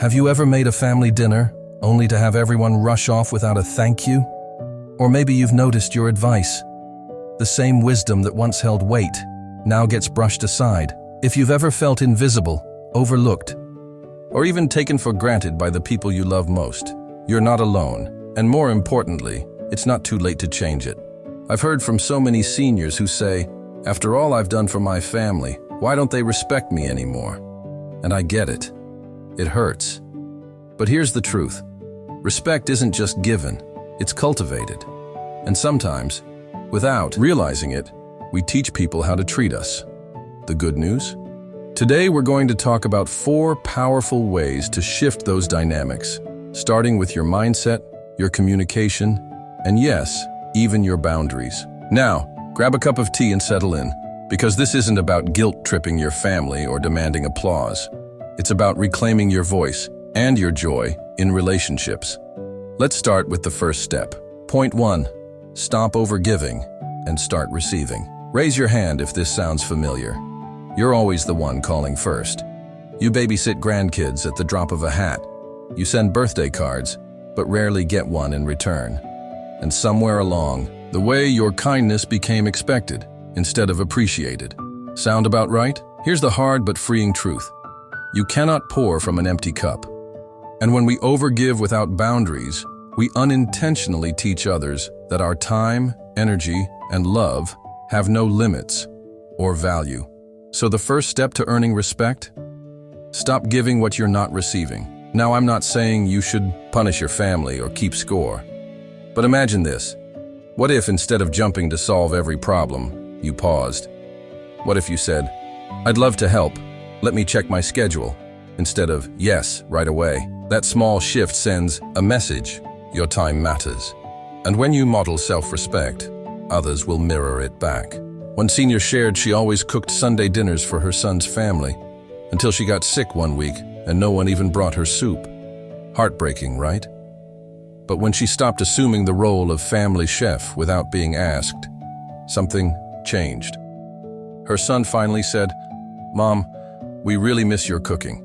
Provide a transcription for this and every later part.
Have you ever made a family dinner only to have everyone rush off without a thank you? Or maybe you've noticed your advice. The same wisdom that once held weight now gets brushed aside. If you've ever felt invisible, overlooked, or even taken for granted by the people you love most, you're not alone. And more importantly, it's not too late to change it. I've heard from so many seniors who say, after all I've done for my family, why don't they respect me anymore? And I get it. It hurts. But here's the truth. Respect isn't just given, it's cultivated. And sometimes, without realizing it, we teach people how to treat us. The good news? Today we're going to talk about 4 powerful ways to shift those dynamics, starting with your mindset, your communication, and yes, even your boundaries. Now, grab a cup of tea and settle in, because this isn't about guilt-tripping your family or demanding applause. It's about reclaiming your voice and your joy in relationships. Let's start with the first step. Point 1. Stop overgiving and start receiving. Raise your hand if this sounds familiar. You're always the one calling first. You babysit grandkids at the drop of a hat. You send birthday cards, but rarely get one in return. And somewhere along the way, your kindness became expected instead of appreciated. Sound about right? Here's the hard but freeing truth. You cannot pour from an empty cup. And when we overgive without boundaries, we unintentionally teach others that our time, energy, and love have no limits or value. So the first step to earning respect? Stop giving what you're not receiving. Now, I'm not saying you should punish your family or keep score. But imagine this. What if instead of jumping to solve every problem, you paused? What if you said, "I'd love to help. Let me check my schedule," instead of "yes, right away"? That small shift sends a message. Your time matters. And when you model self-respect, others will mirror it back. One senior shared she always cooked Sunday dinners for her son's family until she got sick one week and no one even brought her soup. Heartbreaking, right? But when she stopped assuming the role of family chef without being asked, something changed. Her son finally said, "Mom, we really miss your cooking."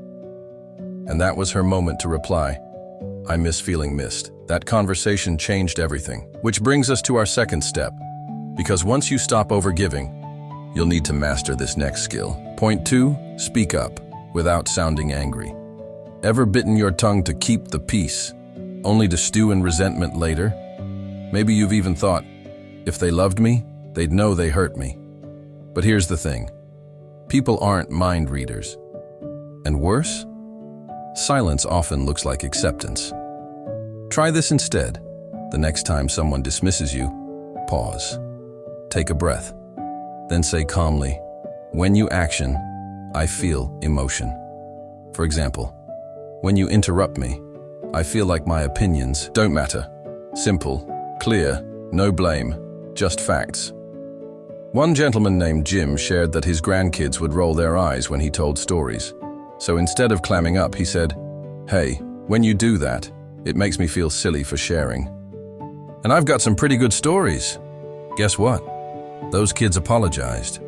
And that was her moment to reply, "I miss feeling missed." That conversation changed everything. Which brings us to our second step. Because once you stop overgiving, you'll need to master this next skill. Point 2, speak up without sounding angry. Ever bitten your tongue to keep the peace, only to stew in resentment later? Maybe you've even thought, if they loved me, they'd know they hurt me. But here's the thing. People aren't mind readers. And worse, silence often looks like acceptance. Try this instead. The next time someone dismisses you, pause. Take a breath. Then say calmly, "When you action, I feel emotion." For example, "When you interrupt me, I feel like my opinions don't matter." Simple, clear, no blame, just facts. One gentleman named Jim shared that his grandkids would roll their eyes when he told stories. So instead of clamming up, he said, "Hey, when you do that, it makes me feel silly for sharing. And I've got some pretty good stories." Guess what? Those kids apologized.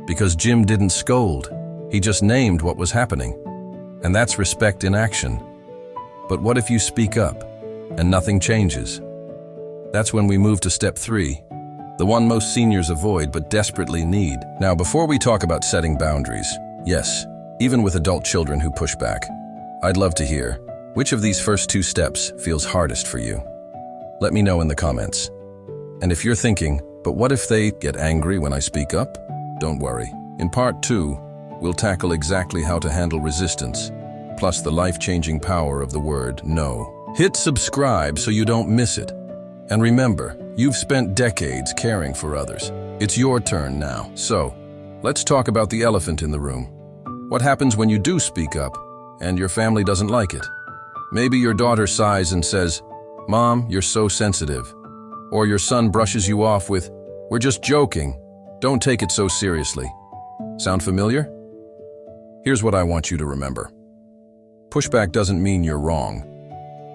Because Jim didn't scold. He just named what was happening. And that's respect in action. But what if you speak up and nothing changes? That's when we move to step 3, the one most seniors avoid but desperately need. Now, before we talk about setting boundaries, yes, even with adult children who push back, I'd love to hear, which of these first 2 steps feels hardest for you? Let me know in the comments. And if you're thinking, but what if they get angry when I speak up? Don't worry. In part 2, we'll tackle exactly how to handle resistance, plus the life-changing power of the word no. Hit subscribe so you don't miss it. And remember, you've spent decades caring for others. It's your turn now. So, let's talk about the elephant in the room. What happens when you do speak up and your family doesn't like it? Maybe your daughter sighs and says, "Mom, you're so sensitive." Or your son brushes you off with, "We're just joking. Don't take it so seriously." Sound familiar? Here's what I want you to remember. Pushback doesn't mean you're wrong.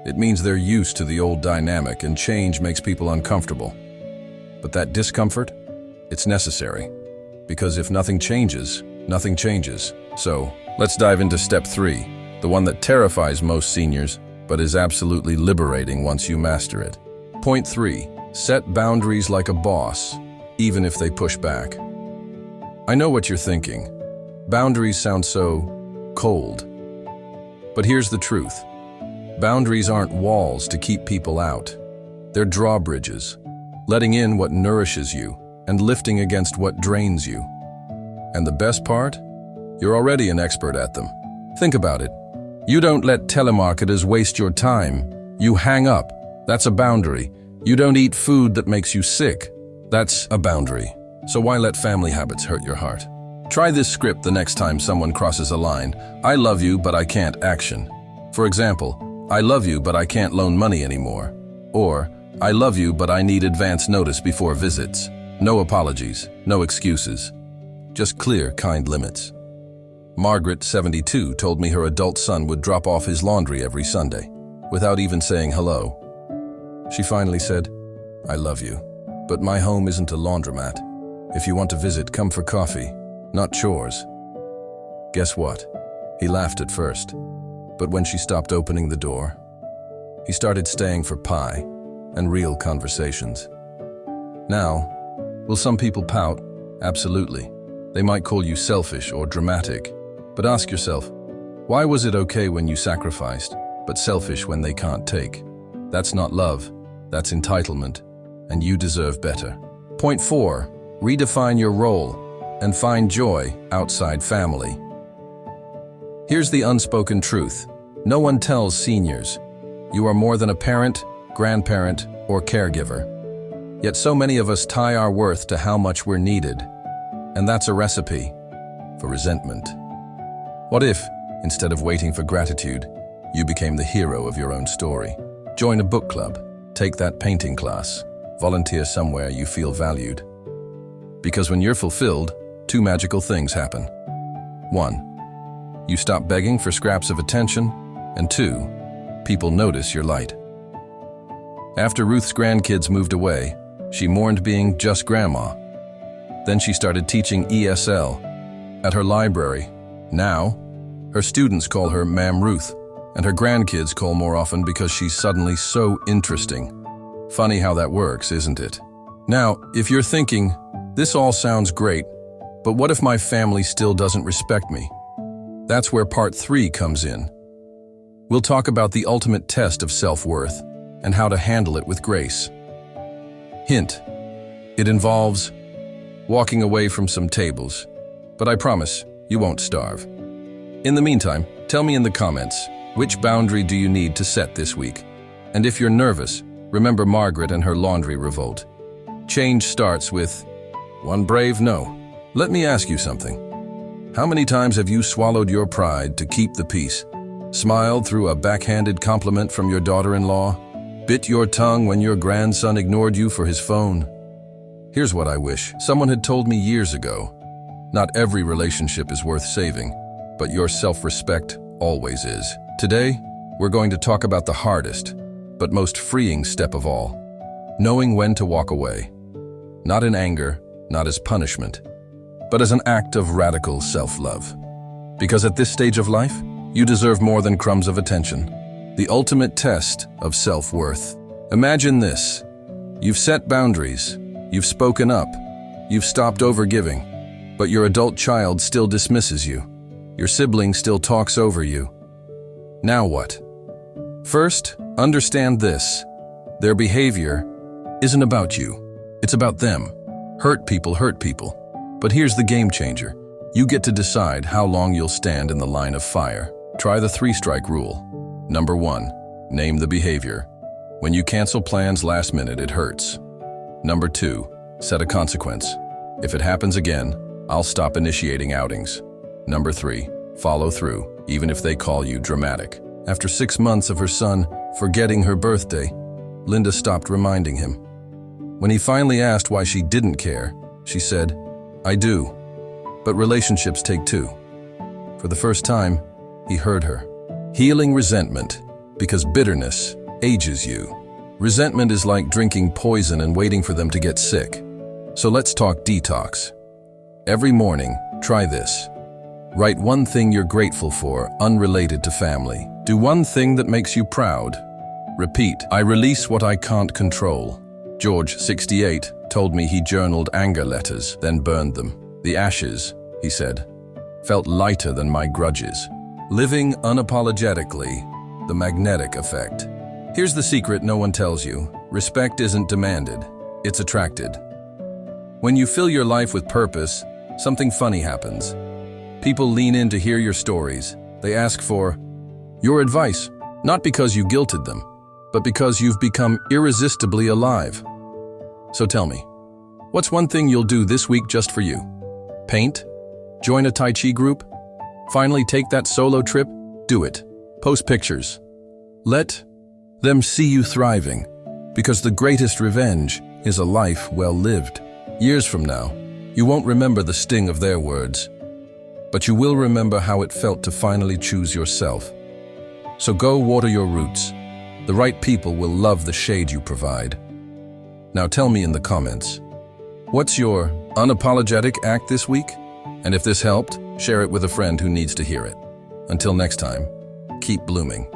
It means they're used to the old dynamic and change makes people uncomfortable. But that discomfort, it's necessary. Because if nothing changes, nothing changes. So, let's dive into step 3, The one that terrifies most seniors, but is absolutely liberating once you master it. Point 3. Set boundaries like a boss, even if they push back. I know what you're thinking. Boundaries sound so cold. But here's the truth. Boundaries aren't walls to keep people out. They're drawbridges, letting in what nourishes you and lifting against what drains you. And the best part? You're already an expert at them. Think about it. You don't let telemarketers waste your time. You hang up. That's a boundary. You don't eat food that makes you sick. That's a boundary. So why let family habits hurt your heart? Try this script the next time someone crosses a line. I love you, but I can't action. For example, I love you, but I can't loan money anymore. Or, I love you, but I need advance notice before visits. No apologies, no excuses. Just clear, kind limits. Margaret, 72, told me her adult son would drop off his laundry every Sunday, without even saying hello. She finally said, I love you, but my home isn't a laundromat. If you want to visit, come for coffee, not chores. Guess what? He laughed at first, but when she stopped opening the door, he started staying for pie and real conversations. Now, will some people pout? Absolutely. They might call you selfish or dramatic, but ask yourself, why was it okay when you sacrificed, but selfish when they can't take? That's not love, that's entitlement, and you deserve better. Point 4, redefine your role and find joy outside family. Here's the unspoken truth. No one tells seniors, you are more than a parent, grandparent, or caregiver. Yet so many of us tie our worth to how much we're needed, and that's a recipe for resentment. What if, instead of waiting for gratitude, you became the hero of your own story? Join a book club, take that painting class, volunteer somewhere you feel valued. Because when you're fulfilled, 2 magical things happen. 1, you stop begging for scraps of attention, and 2, people notice your light. After Ruth's grandkids moved away, she mourned being just grandma. Then she started teaching ESL at her library. Now, her students call her Ma'am Ruth, and her grandkids call more often because she's suddenly so interesting. Funny how that works, isn't it? Now, if you're thinking, this all sounds great, but what if my family still doesn't respect me? That's where part 3 comes in. We'll talk about the ultimate test of self-worth and how to handle it with grace. Hint, it involves walking away from some tables, but I promise you won't starve. In the meantime, tell me in the comments, which boundary do you need to set this week? And if you're nervous, remember Margaret and her laundry revolt. Change starts with one brave no. Let me ask you something. How many times have you swallowed your pride to keep the peace? Smiled through a backhanded compliment from your daughter-in-law? Bit your tongue when your grandson ignored you for his phone? Here's what I wish someone had told me years ago. Not every relationship is worth saving, but your self-respect always is. Today, we're going to talk about the hardest, but most freeing step of all. Knowing when to walk away. Not in anger, not as punishment, but as an act of radical self-love. Because at this stage of life, you deserve more than crumbs of attention. The ultimate test of self-worth. Imagine this. You've set boundaries. You've spoken up. You've stopped overgiving. But your adult child still dismisses you. Your sibling still talks over you. Now what? First, understand this. Their behavior isn't about you. It's about them. Hurt people hurt people. But here's the game changer. You get to decide how long you'll stand in the line of fire. Try the 3-strike rule. Number 1, name the behavior. When you cancel plans last minute, it hurts. Number 2, set a consequence. If it happens again, I'll stop initiating outings. Number 3, follow through, even if they call you dramatic. After 6 months of her son forgetting her birthday, Linda stopped reminding him. When he finally asked why she didn't care, she said, I do, but relationships take 2. For the first time, he heard her. Healing resentment, because bitterness ages you. Resentment is like drinking poison and waiting for them to get sick. So let's talk detox. Every morning, try this. Write one thing you're grateful for, unrelated to family. Do one thing that makes you proud. Repeat, I release what I can't control. George, 68, told me he journaled anger letters, then burned them. The ashes, he said, felt lighter than my grudges. Living unapologetically, the magnetic effect. Here's the secret no one tells you. Respect isn't demanded, it's attracted. When you fill your life with purpose, something funny happens. People lean in to hear your stories. They ask for your advice, not because you guilted them, but because you've become irresistibly alive. So tell me, what's one thing you'll do this week just for you? Paint? Join a Tai Chi group? Finally take that solo trip? Do it. Post pictures. Let them see you thriving, because the greatest revenge is a life well lived. Years from now, you won't remember the sting of their words, but you will remember how it felt to finally choose yourself. So go water your roots. The right people will love the shade you provide. Now tell me in the comments, what's your unapologetic act this week? And if this helped, share it with a friend who needs to hear it. Until next time, keep blooming.